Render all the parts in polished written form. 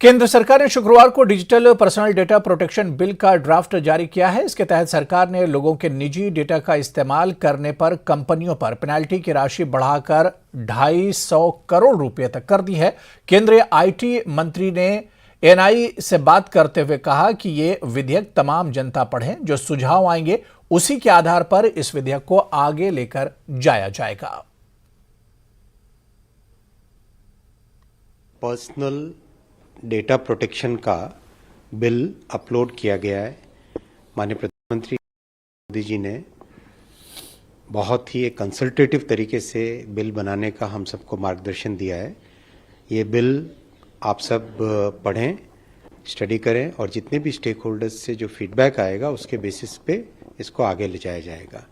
केंद्र सरकार ने शुक्रवार को digital personal data protection bill का ड्राफ्ट जारी किया है। इसके तहत सरकार ने लोगों के निजी डेटा का इस्तेमाल करने पर कंपनियों पर पेनाल्टी की राशि बढ़ाकर 250 करोड़ रुपए तक कर दी है। केंद्रीय आईटी मंत्री ने एएनआई से बात करते हुए कहा कि ये विधेयक तमाम जनता पढ़ें, जो सुझाव आएंगे उसी के आधार पर इस विधेयक को आगे लेकर जाया जाएगा। पर्सनल डेटा प्रोटेक्शन का बिल अपलोड किया गया है। माननीय प्रधानमंत्री मोदी जी ने बहुत ही एक कंसल्टेटिव तरीके से बिल बनाने का हम सबको मार्गदर्शन दिया है। ये बिल आप सब पढ़ें, स्टडी करें और जितने भी स्टेक होल्डर्स से जो फीडबैक आएगा उसके बेसिस पे इसको आगे ले जाया जाएगा।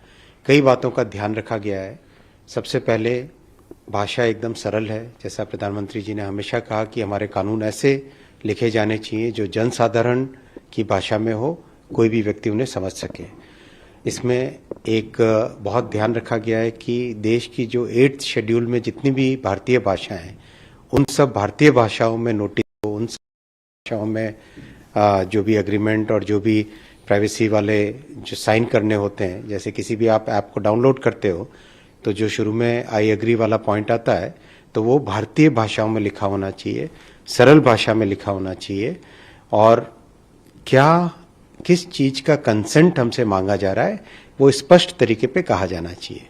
कई बातों का ध्यान रखा गया है। सबसे पहले भाषा एकदम सरल है। जैसा प्रधानमंत्री जी ने हमेशा कहा कि हमारे कानून ऐसे लिखे जाने चाहिए जो जनसाधारण की भाषा में हो, कोई भी व्यक्ति उन्हें समझ सके। इसमें एक बहुत ध्यान रखा गया है कि देश की जो 8th शेड्यूल में जितनी भी भारतीय भाषाएं हैं, उन सब भारतीय भाषाओं में नोटिस हो, उन सब भाषाओं में जो भी एग्रीमेंट और जो भी प्राइवेसी वाले जो साइन करने होते हैं, जैसे किसी भी आप ऐप को डाउनलोड करते हो तो जो शुरू में आई एग्री वाला पॉइंट आता है तो वो भारतीय भाषाओं में लिखा होना चाहिए, सरल भाषा में लिखा होना चाहिए और क्या किस चीज का कंसेंट हमसे मांगा जा रहा है वो स्पष्ट तरीके पे कहा जाना चाहिए।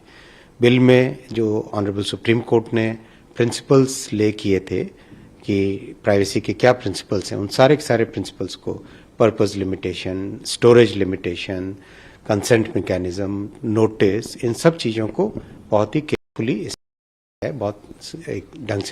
बिल में जो ऑनरेबल सुप्रीम कोर्ट ने प्रिंसिपल्स ले किए थे कि प्राइवेसी के क्या प्रिंसिपल्स हैं, उन सारे के सारे प्रिंसिपल्स को purpose limitation, storage limitation, consent mechanism, notice, इन सब चीज़ों को बहुत ही केयरफुली बहुत एक ढंग से